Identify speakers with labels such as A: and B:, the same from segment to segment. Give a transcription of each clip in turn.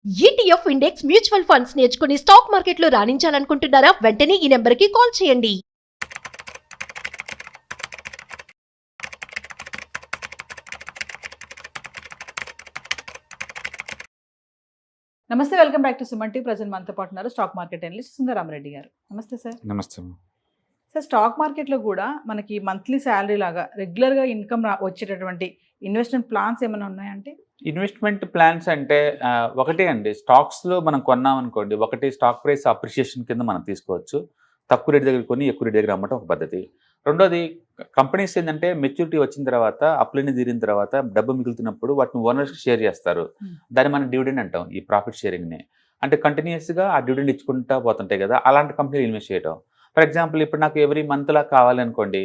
A: ETF index mutual funds నేర్చుకుని stock మార్కెట్లో రాణించాలనుకుంటున్నారా? వెంటనే ఈ నెంబర్కి కాల్ చేయండి.
B: నమస్తే, welcome back to Suman TV. Present మనతో పాటు ఉన్నారు స్టాక్ మార్కెట్ అనలిస్ట్ సుందరామరెడ్డి గారు. నమస్తే సార్.
C: నమస్తే.
B: సార్, స్టాక్ మార్కెట్లో కూడా మనకి మంత్లీ శాలరీ లాగా రెగ్యులర్గా ఇన్కమ్ వచ్చేటటువంటి ఇన్వెస్ట్మెంట్ ప్లాన్స్ ఏమైనా ఉన్నాయంటే?
C: ఇన్వెస్ట్మెంట్ ప్లాన్స్ అంటే ఒకటే అండి, స్టాక్స్లో మనం కొన్నాం అనుకోండి, ఒకటి స్టాక్ ప్రైస్ అప్రిషియేషన్ కింద మనం తీసుకోవచ్చు. తక్కువ రేటు దగ్గర కొని ఎక్కువ రేటు దగ్గర అమ్మటం ఒక పద్ధతి. రెండోది, కంపెనీస్ ఏంటంటే మెచ్యూరిటీ వచ్చిన తర్వాత, అప్పులన్నీ తీరిన తర్వాత డబ్బు మిగులుతున్నప్పుడు వాటిని ఓనర్స్కి షేర్ చేస్తారు. దాన్ని మనం డివిడెండ్ అంటాం, ఈ ప్రాఫిట్ షేరింగ్ని. అంటే కంటిన్యూస్గా ఆ డివిడెండ్ ఇచ్చుకుంటా పోతుంటాయి కదా, అలాంటి కంపెనీలు ఇన్వెస్ట్ చేయడం. ఫర్ ఎగ్జాంపుల్, ఇప్పుడు నాకు ఎవ్రీ మంత్లా కావాలనుకోండి,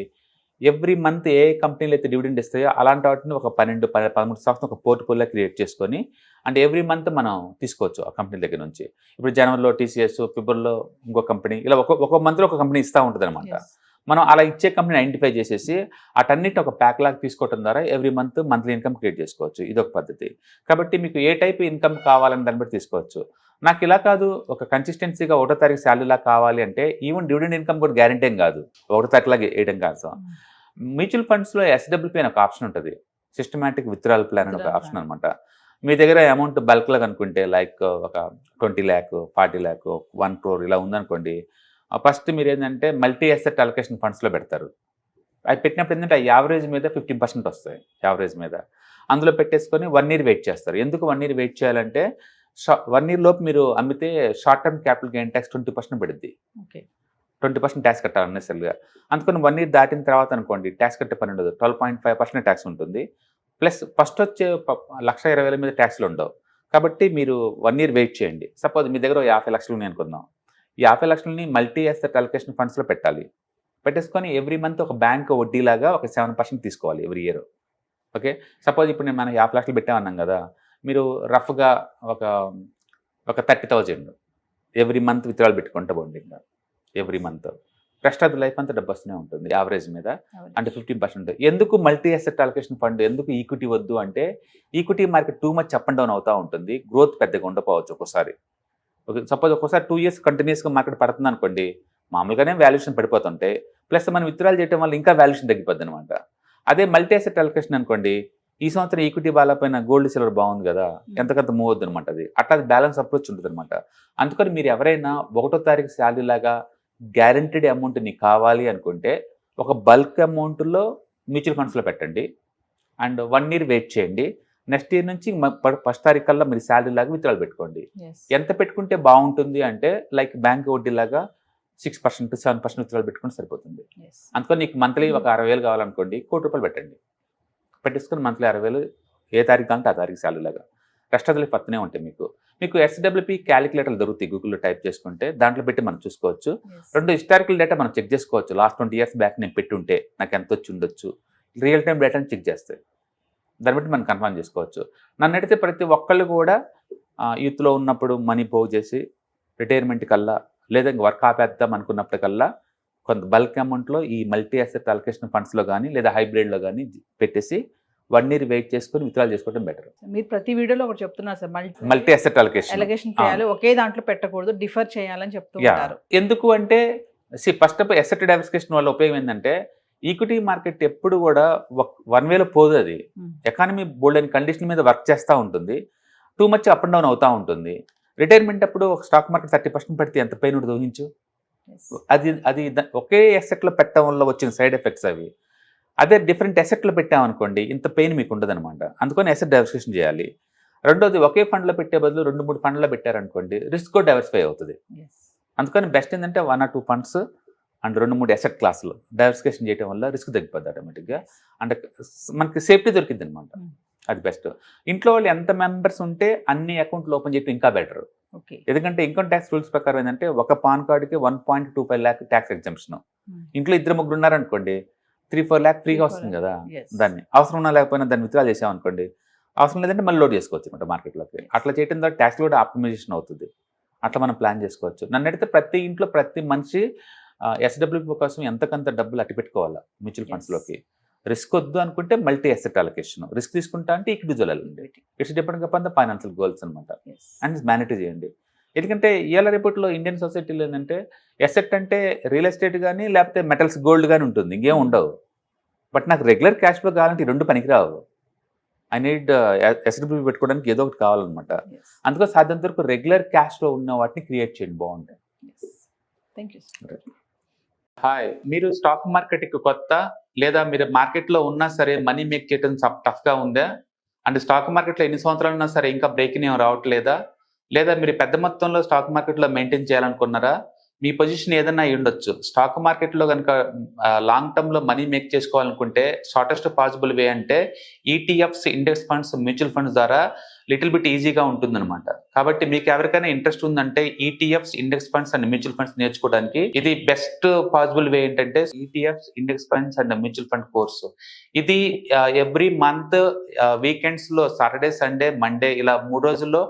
C: ఎవ్రీ మంత్ ఏ కంపెనీలు అయితే డివిడెండ్ ఇస్తాయో అలాంటి వాటిని ఒక 12-13 స్టాక్స్ ఒక పోర్ట్ఫోలియో క్రియేట్ చేసుకొని, అంటే ఎవ్రీ మంత్ మనం తీసుకోవచ్చు ఆ కంపెనీ దగ్గర నుంచి. ఇప్పుడు జనవరిలో టీసీఎస్, ఫిబ్రవరిలో ఇంకో కంపెనీ, ఇలా ఒక్కొక్క మంత్లో ఒక కంపెనీ ఇస్తూ ఉంటుంది అనమాట. మనం అలా ఇచ్చే కంపెనీ ఐడెంటిఫై చేసేసి అటన్నిటిని ఒక ప్యాక్ లాగా తీసుకోవడం ద్వారా every month monthly income create చేసుకోవచ్చు. ఇదొక పద్ధతి. కాబట్టి మీకు ఏ టైప్ ఇన్కమ్ కావాలని దాన్ని బట్టి తీసుకోవచ్చు. నాకు ఇలా కాదు, ఒక కన్సిస్టెన్సీగా 1వ తారీఖు శాలరీలా కావాలి అంటే ఈవెన్ డివిడెండ్ ఇన్కమ్ కూడా గ్యారంటీ ఏం కాదు, 1వ తారీఖులాగా వేయడం కాదు. మ్యూచువల్ ఫండ్స్లో ఎస్డబ్ల్యూపీ అని ఒక ఆప్షన్ ఉంటుంది, సిస్టమాటిక్ విత్డ్రాల్ ప్లాన్ అని ఒక ఆప్షన్ అనమాట. మీ దగ్గర అమౌంట్ బల్క్లో అనుకుంటే, లైక్ ఒక 20 lakh, 40 lakh, 1 crore ఇలా ఉందనుకోండి, ఫస్ట్ మీరు ఏంటంటే మల్టీ అసెట్ అలొకేషన్ ఫండ్స్లో పెడతారు. అవి పెట్టినప్పుడు ఏంటంటే యావరేజ్ మీద 15% వస్తాయి, యావరేజ్ మీద. అందులో పెట్టేసుకొని 1 year వెయిట్ చేస్తారు. ఎందుకు 1 year వెయిట్ చేయాలంటే, 1 year లోపు మీరు అమ్మితే short term capital gain tax 20% పడుద్ది. 20% ట్యాక్స్ కట్టాలి అన్నెసరిగా. అందుకని 1 year దాటిన తర్వాత అనుకోండి, ట్యాక్స్ కట్టే పని ఉండదు, 12.5% ట్యాక్స్ ఉంటుంది. ప్లస్ ఫస్ట్ వచ్చే 1,20,000 మీద ట్యాక్స్లు ఉండవు. కాబట్టి మీరు 1 year వెయిట్ చేయండి. సపోజ్ మీ దగ్గర 50 లక్షలు ఉన్నాయి అనుకుందాం, ఈ 50 లక్షలని మల్టీ అసెట్ అలొకేషన్ ఫండ్స్లో పెట్టాలి. పెట్టేసుకొని ఎవ్రీ మంత్ ఒక బ్యాంక్ వడ్డీలాగా ఒక 7% తీసుకోవాలి ఎవ్రీ ఇయర్. ఓకే, సపోజ్ ఇప్పుడు మనం 50 లక్షలు పెట్టామన్నాం కదా, మీరు రఫ్గా ఒక 30,000 ఎవ్రీ మంత్ విత్డ్రాల్ పెట్టుకుంటా పోండి. ఇంకా every month rest of the life అంతా డబ్బు వస్తూనే ఉంటుంది యావరేజ్ మీద. అంటే 15%. ఎందుకు మల్టీ అసెట్ అలొకేషన్ ఫండ్, ఎందుకు ఈక్విటీ వద్దు అంటే, equity market too much up and down అవుతూ ఉంటుంది, గ్రోత్ పెద్దగా ఉండకపోవచ్చు ఒక్కోసారి. ఓకే, సపోజ్ ఒక్కోసారి 2 years కంటిన్యూస్గా మార్కెట్ పడుతుంది అనుకోండి, మామూలుగానే వాల్యుయేషన్ పడిపోతుంటాయి, ప్లస్ మనం విత్డ్రాల్ చేయడం వల్ల ఇంకా వాల్యుయేషన్ తగ్గిపోద్ది అనమాట. అదే మల్టీ అసెట్ అలొకేషన్ అనుకోండి, ఈ సంవత్సరం ఈక్విటీ బాగాలపైన గోల్డ్ సిల్వర్ బాగుంది కదా, ఎంతకంత మూవ్ అవుద్ది అనమాట. అట్లా బ్యాలెన్స్ అప్రోచ్ ఉంటుంది అనమాట. అందుకని మీరు ఎవరైనా 1వ తారీఖు శాలరీ లాగా గ్యారంటీడ్ అమౌంట్ నీకు కావాలి అనుకుంటే, ఒక బల్క్ అమౌంట్లో మ్యూచువల్ ఫండ్స్లో పెట్టండి అండ్ 1 year వెయిట్ చేయండి. నెక్స్ట్ ఇయర్ నుంచి 1st తారీఖు కల్లా మీరు శాలరీ లాగా విత్డ్రాల్ పెట్టుకోండి. ఎంత పెట్టుకుంటే బాగుంటుంది అంటే, లైక్ బ్యాంక్ వడ్డీ లాగా 6%, 7% విత్డ్రాల్ పెట్టుకుంటే సరిపోతుంది. అందుకని నీకు మంత్లీ ఒక 60,000 కావాలనుకోండి, ₹1,00,00,000 పెట్టండి. పెట్టేసుకుని మంత్లీ 60,000 ఏ తారీఖు అంటే ఆ తారీఖు శాలరీ లాగా రెస్ట్ ఆఫ్ ది లైఫ్ పత్తనే ఉంటాయి. మీకు ఎస్డబ్ల్యూపీ క్యాలిక్యులేటర్లు దొరుకుతాయి, గూగుల్లో టైప్ చేసుకుంటే దాంట్లో పెట్టి మనం చూసుకోవచ్చు. రెండు హిస్టారికల్ డేటా మనం చెక్ చేసుకోవచ్చు, లాస్ట్ 20 years బ్యాక్ నేను పెట్టి ఉంటే నాకు ఎంత వచ్చి ఉండొచ్చు, రియల్ టైం డేటాని చెక్ చేస్తాయి, దాన్ని బట్టి మనం కన్ఫర్మ్ చేసుకోవచ్చు. నన్ను అడిగితే ప్రతి ఒక్కళ్ళు కూడా యూత్లో ఉన్నప్పుడు మనీ పోగు చేసి రిటైర్మెంట్ కల్లా లేదా వర్క్ ఆపేద్దాం అనుకున్నప్పటికల్లా కొంత బల్క్ అమౌంట్లో ఈ మల్టీ అసెట్ అలొకేషన్ ఫండ్స్లో కానీ లేదా హైబ్రిడ్లో కానీ పెట్టేసి 1 year వెయిట్ చేసుకొని విత్డ్రాల్ చేసుకోవడం బెటర్.
B: మీరు ప్రతి వీడియోలో ఒకటి చెప్తున్నారు సార్,
C: మల్టీ అసెట్ అలొకేషన్
B: చేయాలి, ఒకే దాంట్లో పెట్టకూడదు, డిఫర్ చేయాలని చెప్తున్నారు.
C: ఎందుకు అంటే, ఫస్ట్ ఆఫ్ అసెట్ డైవర్సిఫికేషన్ వల్ల ఉపయోగం ఏంటంటే, ఈక్విటీ మార్కెట్ ఎప్పుడు కూడా 1 వేలో పోదు. అది ఎకానమీ బోల్డ్ అని కండిషన్ మీద వర్క్ చేస్తూ ఉంటుంది, too much up and down అవుతూ ఉంటుంది. రిటైర్మెంట్ అప్పుడు ఒక స్టాక్ మార్కెట్ 30% పెడితే ఎంత పెయిన్ ఉంటుంది ఊహించు. అది ఒకే అసెట్లో పెట్టడం వల్ల వచ్చిన సైడ్ ఎఫెక్ట్స్ అవి. అదే డిఫరెంట్ అసెట్లో పెట్టామనుకోండి, ఇంత పెయిన్ మీకు ఉండదు అనమాట. అందుకని అసెట్ డైవర్సిఫికేషన్ చేయాలి. రెండోది, ఒకే ఫండ్లో పెట్టే బదులు 2-3 ఫండ్లో పెట్టారనుకోండి, రిస్క్ కూడా డైవర్సిఫై అవుతుంది. అందుకని బెస్ట్ ఏంటంటే 1 or 2 funds అండ్ 2-3 అసెట్ క్లాసులు డైవర్సిఫికేషన్ చేయడం వల్ల రిస్క్ తగ్గిపోద్ది ఆటోమేటిక్గా, అంటే మనకి సేఫ్టీ దొరికింది అనమాట. అది బెస్ట్. ఇంట్లో వాళ్ళు ఎంత మెంబర్స్ ఉంటే అన్ని అకౌంట్లు ఓపెన్ చేయడం ఇంకా బెటర్. ఎందుకంటే ఇన్కమ్ ట్యాక్స్ రూల్స్ ప్రకారం ఏంటంటే, ఒక పాన్ కార్డుకి 1.25 lakh ట్యాక్స్ ఎగ్జంప్షన్. ఇంట్లో 2-3 ఉన్నారనుకోండి, 3-4 lakh ఫ్రీగా వస్తుంది కదా. దాన్ని అవసరం ఉన్నా లేకపోయినా దాన్ని విత్డ్రాల్ చేసామనుకోండి, అవసరం లేదంటే మళ్ళీ లోడ్ చేసుకోవచ్చు అనమాట మార్కెట్లోకి. అట్లా చేయడం ద్వారా ట్యాక్స్ కూడా ఆప్టిమైజేషన్ అవుతుంది. అట్లా మనం ప్లాన్ చేసుకోవచ్చు. నన్ను అడిగితే ప్రతి ఇంట్లో ప్రతి మనిషి ఎస్డబ్ల్యూపీ కోసం ఎంతకంత డబ్బులు అట్టి పెట్టుకోవాలా మ్యూచువల్ ఫండ్స్లోకి. రిస్క్ వద్దు అనుకుంటే మల్టీ అసెట్ అలొకేషన్, రిస్క్ తీసుకుంటా అంటే ఇండివిజువల్ అండి. It's depend upon the financial goals అనమాట. అండ్ మేనేజ్ చేయండి. ఎందుకంటే ఇవాళ రేపట్లో ఇండియన్ సొసైటీలో ఏంటంటే ఎసెట్ అంటే రియల్ ఎస్టేట్ కానీ లేకపోతే మెటల్స్ గోల్డ్ కానీ ఉంటుంది, ఇంకేం ఉండవు. బట్ నాకు రెగ్యులర్ క్యాష్ ఫ్లో కావాలంటే ఈ రెండు పనికిరావు. ఐ నీడ్ ఎసెట్ పెట్టుకోవడానికి ఏదో ఒకటి కావాలన్నమాట. అందుకని సాధ్యంత వరకు రెగ్యులర్ క్యాష్ ఫ్లో ఉన్న వాటిని క్రియేట్ చేయండి, బాగుంటాయి.
B: Thank you.
C: హాయ్, మీరు స్టాక్ మార్కెట్కి కొత్త లేదా మీరు మార్కెట్లో ఉన్నా సరే మనీ మేక్ చేయడం టఫ్గా ఉందా? అంటే స్టాక్ మార్కెట్లో ఎన్ని సంవత్సరాలు ఉన్నా సరే ఇంకా బ్రేకింగ్ ఏం రావట్లేదా? లేదా మీరు పెద్ద మొత్తంలో స్టాక్ మార్కెట్లో మెయింటైన్ చేయాలనుకున్నారా? మీ పొజిషన్ ఏదైనా అయి ఉండొచ్చు. స్టాక్ మార్కెట్లో కనుక లాంగ్ టర్మ్లో మనీ మేక్ చేసుకోవాలనుకుంటే షార్టెస్ట్ పాసిబుల్ వే అంటే ETFs, index funds, mutual funds ద్వారా లిటిల్ బిట్ ఈజీగా ఉంటుందన్నమాట. కాబట్టి మీకు ఎవరికైనా ఇంట్రెస్ట్ ఉందంటే ETFs, index funds and mutual funds నేర్చుకోవడానికి ఇది బెస్ట్ పాసిబుల్ వే ఏంటంటే ETFs, index funds and mutual fund course. ఇది ఎవ్రీ మంత్ వీకెండ్స్ లో సాటర్డే, సండే, మండే ఇలా 3 రోజుల్లో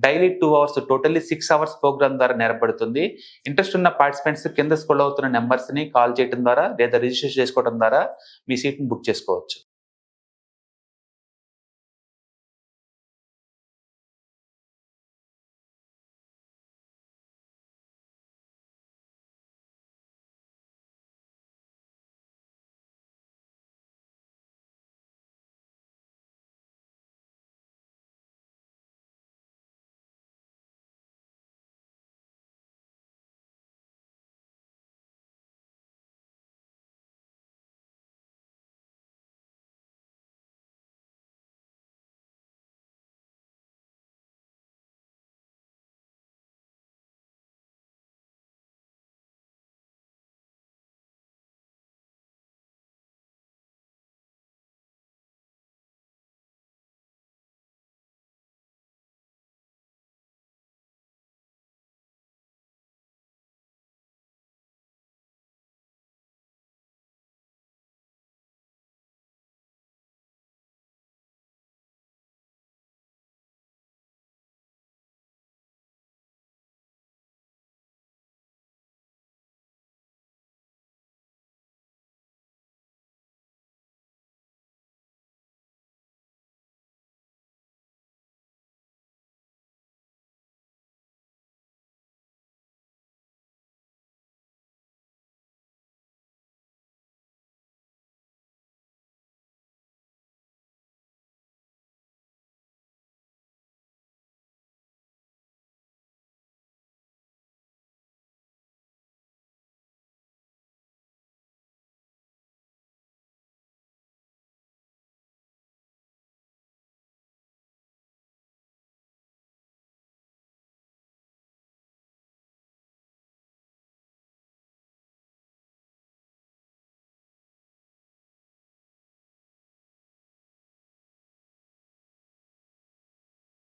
C: daily 2 hours totally 6 hours program ద్వారా నేర్పడుతుంది. ఇంట్రెస్ట్ ఉన్న పార్టిసిపెంట్స్ కింద స్క్రోల్ అవుతున్న నెంబర్స్ ని కాల్ చేయడం ద్వారా లేదా రిజిస్ట్రేషన్ చేసుకోవడం ద్వారా మీ సీట్ని బుక్ చేసుకోవచ్చు.